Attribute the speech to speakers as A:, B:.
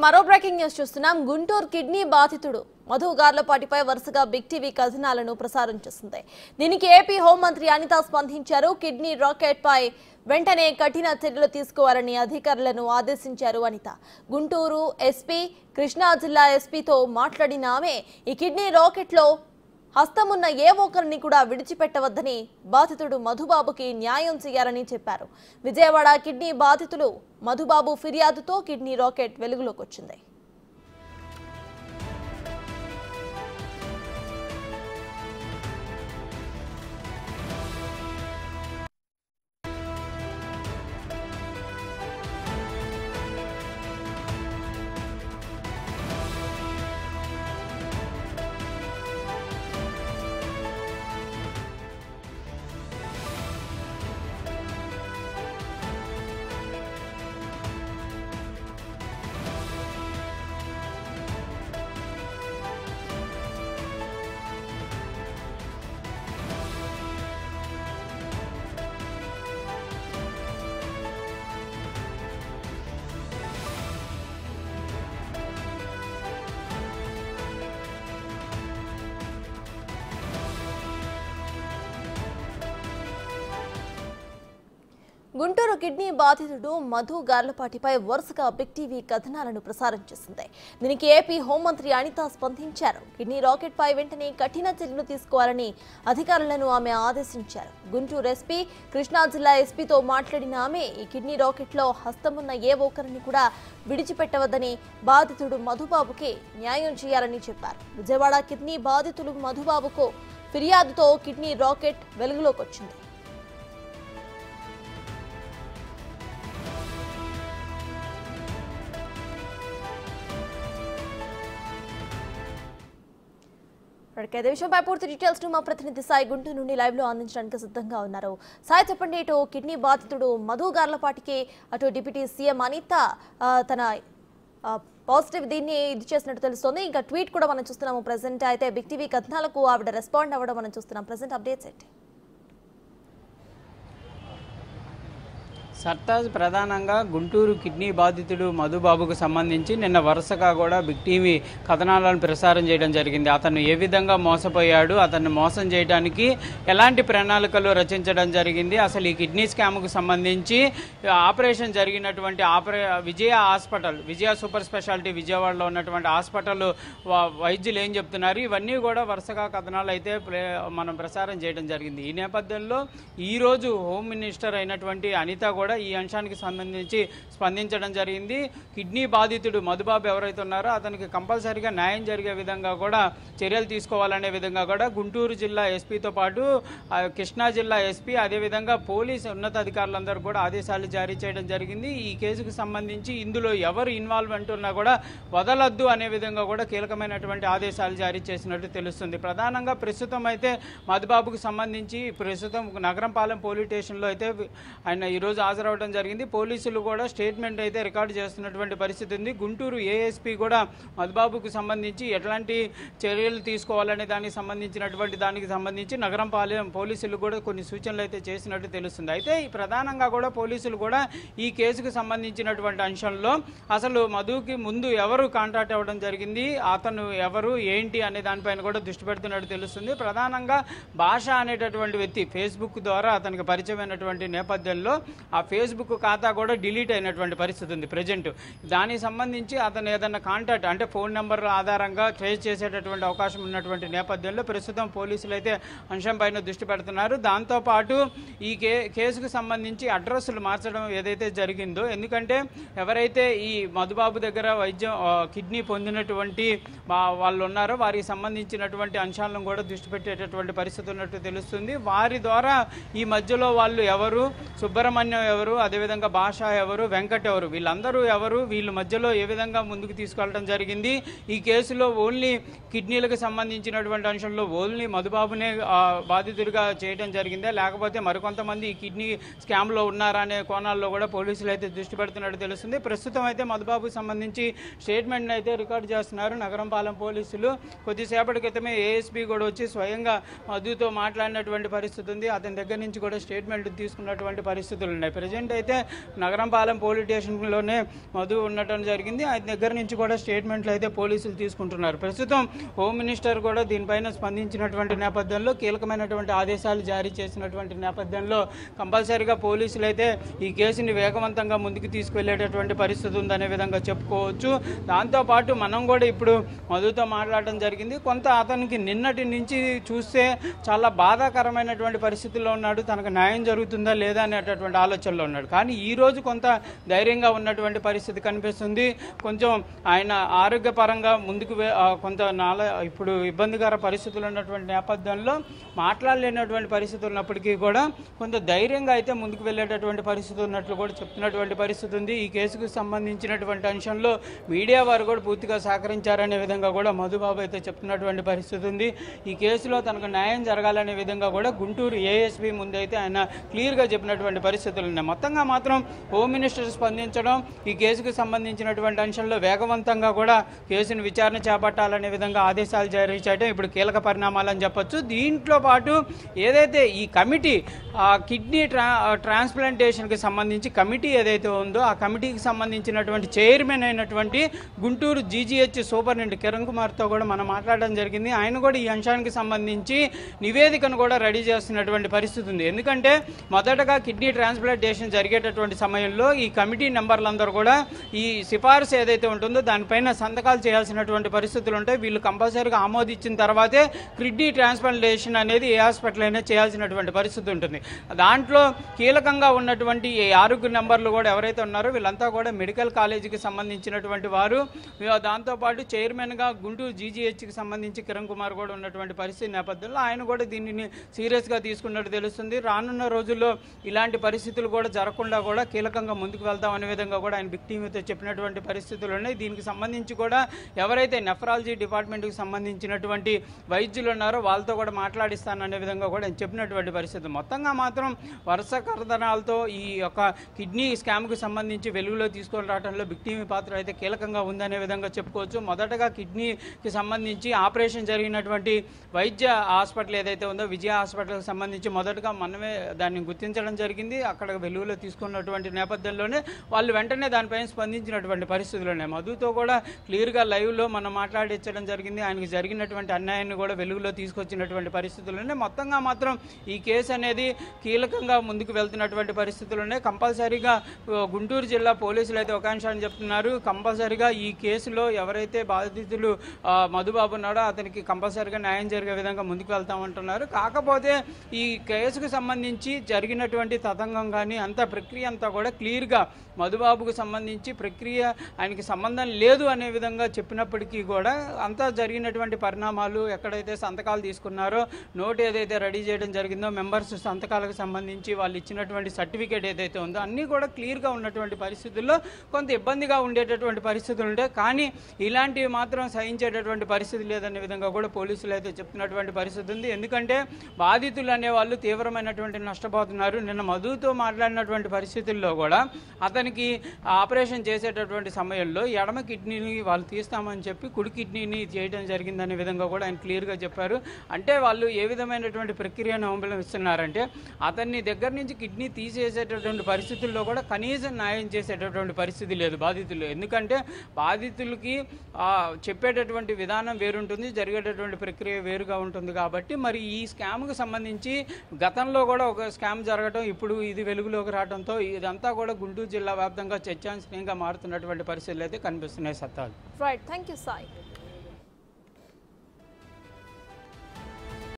A: మరో breaking news చూస్తున్నాం. Guntur kidney బాధితుడు మధు గార్లపాటిపై వరుసగా బిగ్ టీవీ కథనాలను ప్రసారం చేస్తుంది. దీనికి ఏపీ హోంమంత్రి అనిత స్పందించారు. కిడ్నీ రాకెట్ పై వెంటనే కఠిన చర్యలు తీసుకోవాలని అధికారులను ఆదేశించారు అనిత. గుంటూరు ఎస్పీ, కృష్ణా జిల్లా ఎస్పీతో మాట్లాడిన ఆమె ఈ కిడ్నీ రాకెట్లో హస్తమున్న ఏ ఒక్కరిని కూడా విడిచిపెట్టవద్దని, బాధితుడు మధుబాబుకి న్యాయం చేయాలని చెప్పారు. విజయవాడ కిడ్నీ బాధితులు మధుబాబు ఫిర్యాదుతో కిడ్నీ రాకెట్ వెలుగులోకి వచ్చింది. గుంటూరు కిడ్నీ బాధితుడు మధు గార్లపాటిపై వరుసగా బిగ్ టీవీ కథనాలను ప్రసారం చేసింది. దీనికి ఏపీ హోంమంత్రి అనిత స్పందించారు. కిడ్నీ రాకెట్ పై వెంటనే కఠిన చర్యలు తీసుకోవాలని అధికారులను ఆమె ఆదేశించారు. గుంటూరు ఎస్పీ, కృష్ణా జిల్లా ఎస్పీతో మాట్లాడిన ఆమె ఈ కిడ్నీ రాకెట్ లో హస్తమున్న ఏ ఒక్కరిని కూడా విడిచిపెట్టవద్దని, బాధితుడు మధుబాబుకి న్యాయం చేయాలని చెప్పారు. విజయవాడ కిడ్నీ బాధితులు మధుబాబుకు ఫిర్యాదుతో కిడ్నీ రాకెట్ వెలుగులోకి వచ్చింది. ఇదే విషయంపై పూర్తి డీటెయిల్స్ మా ప్రతినిధి సాయి గుంటూరు నుండి లైవ్ లో అందించడానికి సిద్ధంగా ఉన్నారు. సాయి, చెప్పండి, ఇటు కిడ్నీ బాధితుడు మధు గార్లపాటికి అటు డిప్యూటీ సీఎం అనిత తన పాజిటివ్ దీన్ని ఇది చేసినట్టు తెలుస్తోంది. ఇంకా ట్వీట్ కూడా మనం చూస్తున్నాము. ప్రెసెంట్ అయితే బిగ్ టీవీ కథనాలకు ఆవిడ రెస్పాండ్ అవ్వడం మనం చూస్తున్నాం. ప్రెసెంట్ అప్డేట్స్ ఏంటి?
B: సర్తాజ్ ప్రధానంగా గుంటూరు కిడ్నీ బాధితుడు మధుబాబుకు సంబంధించి నిన్న వరుసగా కూడా బిగ్ టీవీ కథనాలను ప్రసారం చేయడం జరిగింది. అతను ఏ విధంగా మోసపోయాడు, అతన్ని మోసం చేయడానికి ఎలాంటి ప్రణాళికలు రచించడం జరిగింది, అసలు ఈ కిడ్నీ స్కామ్కు సంబంధించి ఆపరేషన్ జరిగినటువంటి విజయ హాస్పిటల్, విజయ సూపర్ స్పెషాలిటీ విజయవాడలో ఉన్నటువంటి హాస్పిటల్ వైద్యులు ఏం చెప్తున్నారు, ఇవన్నీ కూడా వరుసగా కథనాలు అయితే మనం ప్రసారం చేయడం జరిగింది. ఈ నేపథ్యంలో ఈరోజు హోమ్ మినిస్టర్ అయినటువంటి అనిత కూడా ఈ అంశానికి సంబంధించి స్పందించడం జరిగింది. కిడ్నీ బాధితుడు మధుబాబు ఎవరైతే ఉన్నారో అతనికి కంపల్సరీగా న్యాయం జరిగే విధంగా కూడా చర్యలు తీసుకోవాలనే విధంగా కూడా గుంటూరు జిల్లా ఎస్పీతో పాటు కృష్ణా జిల్లా ఎస్పీ, అదేవిధంగా పోలీసు ఉన్నతాధికారులందరూ కూడా ఆదేశాలు జారీ చేయడం జరిగింది. ఈ కేసుకు సంబంధించి ఇందులో ఎవరు ఇన్వాల్వ్మెంట్ ఉన్నా కూడా వదలొద్దు అనే విధంగా కూడా కీలకమైనటువంటి ఆదేశాలు జారీ చేసినట్టు తెలుస్తుంది. ప్రధానంగా ప్రస్తుతం అయితే మధుబాబుకు సంబంధించి ప్రస్తుతం నగరంపాలెం పోలీస్ స్టేషన్లో అయితే ఆయన ఈరోజు హాజరవడం జరిగింది. పోలీసులు కూడా స్టేట్మెంట్ అయితే రికార్డు చేస్తున్నటువంటి పరిస్థితి ఉంది. గుంటూరు ఏఎస్పీ కూడా మధుబాబుకు సంబంధించి ఎట్లాంటి చర్యలు తీసుకోవాలనే దానికి సంబంధించి నగరంపాలెం పోలీసులు కూడా కొన్ని సూచనలు అయితే చేసినట్టు తెలుస్తుంది. అయితే ప్రధానంగా కూడా పోలీసులు కూడా ఈ కేసుకు సంబంధించినటువంటి అంశంలో అసలు మధుకి ముందు ఎవరు కాంటాక్ట్ అవ్వడం జరిగింది, అతను ఎవరు ఏంటి అనే దానిపైన కూడా దృష్టి పెడుతున్నట్టు తెలుస్తుంది. ప్రధానంగా భాష అనేటటువంటి వ్యక్తి ఫేస్బుక్ ద్వారా అతనికి పరిచయమైనటువంటి నేపథ్యంలో ఆ ఫేస్బుక్ ఖాతా కూడా డిలీట్ అయినటువంటి పరిస్థితి ఉంది ప్రజెంట్. దానికి సంబంధించి అతను ఏదన్నా కాంటాక్ట్ అంటే ఫోన్ నెంబర్ ఆధారంగా ట్రేస్ చేసేటటువంటి అవకాశం ఉన్నటువంటి నేపథ్యంలో ప్రస్తుతం పోలీసులు అయితే అంశం పైన దృష్టి పెడుతున్నారు. దాంతోపాటు ఈ కేసుకు సంబంధించి అడ్రస్లు మార్చడం ఏదైతే జరిగిందో, ఎందుకంటే ఎవరైతే ఈ మధుబాబు దగ్గర కిడ్నీ పొందినటువంటి వాళ్ళు ఉన్నారో వారికి సంబంధించినటువంటి అంశాలను కూడా దృష్టి పెట్టేటటువంటి పరిస్థితి ఉన్నట్టు తెలుస్తుంది. వారి ద్వారా ఈ మధ్యలో వాళ్ళు ఎవరు, సుబ్రహ్మణ్యం ఎవరు, అదేవిధంగా భాష ఎవరు, వెంకట్ ఎవరు, వీళ్ళందరూ ఎవరు, వీళ్ళ మధ్యలో ఏ విధంగా ముందుకు తీసుకెళ్లడం జరిగింది, ఈ కేసులో ఓన్లీ కిడ్నీలకు సంబంధించినటువంటి అంశంలో ఓన్లీ మధుబాబునే బాధితుడిగా చేయడం జరిగిందా, లేకపోతే మరికొంతమంది ఈ కిడ్నీ స్కామ్లో ఉన్నారా అనే కోణాల్లో కూడా పోలీసులు అయితే దృష్టి పెడుతున్నట్టు తెలుస్తుంది. ప్రస్తుతం అయితే మధుబాబుకు సంబంధించి స్టేట్మెంట్ అయితే రికార్డు చేస్తున్నారు నగరంపాలెం పోలీసులు. కొద్దిసేపటి క్రితమే ఏఎస్పీ కూడా వచ్చి స్వయంగా మధుతో మాట్లాడినటువంటి పరిస్థితి ఉంది. అతని దగ్గర నుంచి కూడా స్టేట్మెంట్ తీసుకున్నటువంటి పరిస్థితులు ఉన్నాయి. ప్రజెంట్ అయితే నగరంపాలెం పోలీస్ స్టేషన్లోనే మధు ఉండటం జరిగింది. ఆయన దగ్గర నుంచి కూడా స్టేట్మెంట్లు అయితే పోలీసులు తీసుకుంటున్నారు. ప్రస్తుతం హోమ్ మినిస్టర్ కూడా దీనిపైన స్పందించినటువంటి నేపథ్యంలో కీలకమైనటువంటి ఆదేశాలు జారీ చేసినటువంటి నేపథ్యంలో కంపల్సరీగా పోలీసులు అయితే ఈ కేసుని వేగవంతంగా ముందుకు తీసుకువెళ్ళేటటువంటి పరిస్థితి ఉందనే విధంగా చెప్పుకోవచ్చు. దాంతోపాటు మనం కూడా ఇప్పుడు మధుతో మాట్లాడడం జరిగింది. కొంత అతనికి నిన్నటి నుంచి చూస్తే చాలా బాధాకరమైనటువంటి పరిస్థితుల్లో ఉన్నాడు. తనకు న్యాయం జరుగుతుందా లేదా అనేటటువంటి ఆలోచనలో ఉన్నాడు. కానీ ఈ రోజు కొంత ధైర్యంగా ఉన్నటువంటి పరిస్థితి కనిపిస్తుంది. కొంచెం ఆయన ఆరోగ్యపరంగా ముందుకు కొంత ఇప్పుడు ఇబ్బందికర పరిస్థితులు ఉన్నటువంటి నేపథ్యంలో మాట్లాడలేనటువంటి పరిస్థితులు ఉన్నప్పటికీ కూడా కొంత ధైర్యంగా అయితే ముందుకు వెళ్ళేటటువంటి పరిస్థితి ఉన్నట్లు కూడా చెప్తున్నటువంటి పరిస్థితి ఉంది. ఈ కేసుకు సంబంధించినటువంటి అంశంలో మీడియా వారు కూడా పూర్తిగా సహకరించారనే విధంగా కూడా మధుబాబు అయితే చెప్తున్నటువంటి పరిస్థితి ఉంది. ఈ కేసులో తనకు న్యాయం జరగాలనే విధంగా కూడా గుంటూరు ఏఎస్పీ ముందైతే ఆయన క్లియర్గా చెప్పినటువంటి పరిస్థితులు ఉన్నాయి. మొత్తంగా మాత్రం హోమ్ మినిస్టర్ స్పందించడం, ఈ కేసుకు సంబంధించినటువంటి అంశంలో వేగవంతంగా కూడా కేసును విచారణ చేపట్టాలనే విధంగా ఆదేశాలు జారీ చేయడం ఇప్పుడు కీలక పరిణామాలని చెప్పొచ్చు. దీంట్లో పాటు ఏదైతే ఈ కమిటీ కిడ్నీ ట్రాన్స్ప్లాంటేషన్కి సంబంధించి కమిటీ ఏదైతే ఉందో ఆ కమిటీకి సంబంధించినటువంటి చైర్మన్ అయినటువంటి గుంటూరు జీజీహెచ్ సూపరింటెండెంట్ కిరణ్ కుమార్తో కూడా మనం మాట్లాడడం జరిగింది. ఆయన కూడా ఈ అంశానికి సంబంధించి నివేదికను కూడా రెడీ చేస్తున్నటువంటి పరిస్థితి ఉంది. ఎందుకంటే మొదటగా కిడ్నీ ట్రాన్స్ప్లాంటేషన్ జరిగేటటువంటి సమయంలో ఈ కమిటీ మెంబర్లందరూ కూడా ఈ సిఫార్సు ఏదైతే ఉంటుందో దానిపైన సంతకాలు చేయాల్సినటువంటి పరిస్థితులు ఉంటాయి. వీళ్ళు కంపల్సరీగా ఆమోదించిన తర్వాతే కిడ్నీ ట్రాన్స్ప్లాంటేషన్ అనేది ఏ హాస్పిటల్ అయినా చేయాల్సినటువంటి పరిస్థితి ఉంటుంది. దాంట్లో కీలకంగా ఉన్నటువంటి ఈ 6 నెంబర్లు కూడా ఎవరైతే ఉన్నారో వీళ్ళంతా కూడా మెడికల్ కాలేజీకి సంబంధించినటువంటి వారు. దాంతోపాటు చైర్మన్గా గుంటూరు జీజీహెచ్కి సంబంధించి కిరణ్ కుమార్ కూడా ఉన్నటువంటి పరిస్థితి నేపథ్యంలో ఆయన కూడా దీనిని సీరియస్గా తీసుకున్నట్టు తెలుస్తుంది. రానున్న రోజుల్లో ఇలాంటి పరిస్థితులు కూడా జరగకుండా కూడా కీలకంగా ముందుకు వెళ్తాం అనే విధంగా కూడా ఆయన బిగ్ టీవీతో చెప్పినటువంటి పరిస్థితులు ఉన్నాయి. దీనికి సంబంధించి కూడా ఎవరైతే నెఫ్రాలజీ డిపార్ట్మెంట్కి సంబంధించినటువంటి వైద్యులు ఉన్నారో వాళ్ళతో కూడా మాట్లాడిస్తాననే విధంగా కూడా ఆయన చెప్పినటువంటి పరిస్థితి. మొత్తంగా మాత్రం వరుస కథనాలతో ఈ యొక్క కిడ్నీ స్కామ్కి సంబంధించి వెలుగులో తీసుకొని రావడంలో బిగ్ టీవీ పాత్ర అయితే కీలకంగా ఉందనే విధంగా చెప్పుకోవచ్చు. మొదటగా కిడ్నీకి సంబంధించి ఆపరేషన్ జరిగినటువంటి వైద్య హాస్పిటల్ ఏదైతే ఉందో విజయ హాస్పిటల్కి సంబంధించి మొదటగా మనమే దాన్ని గుర్తించడం జరిగింది. అక్కడ వెలుగులో తీసుకున్నటువంటి నేపథ్యంలోనే వాళ్ళు వెంటనే దానిపైన స్పందించినటువంటి పరిస్థితులు ఉన్నాయి. మధుతో కూడా క్లియర్గా లైవ్లో మనం మాట్లాడించడం జరిగింది. ఆయనకి జరిగినటువంటి అన్యాయాన్ని కూడా వెలుగులో తీసుకొచ్చినటువంటి పరిస్థితులున్నాయి. మొత్తంగా మాత్రం ఈ కేసు అనేది కీలకంగా ముందుకు వెళ్తున్నటువంటి పరిస్థితులు ఉన్నాయి. కంపల్సరీగా గుంటూరు జిల్లా పోలీసులు అయితే ఒక అంశాన్ని చెప్తున్నారు. కంపల్సరీగా ఈ కేసులో ఎవరైతే బాధితులు మధుబాబు ఉన్నాడో అతనికి కంపల్సరీగా న్యాయం జరిగే విధంగా ముందుకు వెళ్తామంటున్నారు. కాకపోతే ఈ కేసుకు సంబంధించి జరిగినటువంటి తతంగం కానీ అంత ప్రక్రియ అంతా కూడా క్లియర్గా మధుబాబుకు సంబంధించి ప్రక్రియ ఆయనకి సంబంధం లేదు అనే విధంగా చెప్పినప్పటికీ కూడా అంతా జరిగినటువంటి పరిణామాలు ఎక్కడైతే సంతకాలు తీసుకున్నారో నోట్ ఏదైతే రెడీ చేయడం జరిగిందో మెంబర్స్ సంతకాలకు సంబంధించి వాళ్ళు ఇచ్చినటువంటి సర్టిఫికేట్ ఏదైతే ఉందో అన్నీ కూడా క్లియర్గా ఉన్నటువంటి పరిస్థితుల్లో కొంత ఇబ్బందిగా ఉండేటటువంటి పరిస్థితులు ఉంటాయి. కానీ ఇలాంటివి మాత్రం సహించేటటువంటి పరిస్థితి లేదనే విధంగా కూడా పోలీసులు అయితే చెప్తున్నటువంటి పరిస్థితి ఉంది. ఎందుకంటే బాధితులు అనేవాళ్ళు తీవ్రమైనటువంటి నష్టపోతున్నారు. నిన్న మధుతో మాట్లాడినటువంటి పరిస్థితుల్లో కూడా అతనికి ఆపరేషన్ చేసేటటువంటి సమయంలో ఎడమ కిడ్నీని వాళ్ళు తీస్తామని చెప్పి కుడి కిడ్నీని చేయడం జరిగిందనే విధంగా కూడా ఆయన క్లియర్గా చెప్పారు. అంటే వాళ్ళు ఏ విధమైనటువంటి ప్రక్రియను అవలంబిస్తున్నారంటే అతన్ని దగ్గర నుంచి కిడ్నీ తీసేసేటటువంటి పరిస్థితుల్లో కూడా కనీసం న్యాయం చేసేటటువంటి పరిస్థితి లేదు బాధితులు. ఎందుకంటే బాధితులకి చెప్పేటటువంటి విధానం వేరుంటుంది, జరిగేటటువంటి ప్రక్రియ వేరుగా ఉంటుంది. కాబట్టి మరి ఈ స్కామ్కి సంబంధించి గతంలో కూడా ఒక స్కామ్ జరగడం ఇప్పుడు ఇది వెలుగులోకి రావడంతో ఇదంతా కూడా గుంటూరు జిల్లా వ్యాప్తంగా చర్చాంశనీయంగా మారుతున్నటువంటి పరిస్థితులు అయితే కనిపిస్తున్నాయి. సత్తాలు.
A: Right, thank you Sai.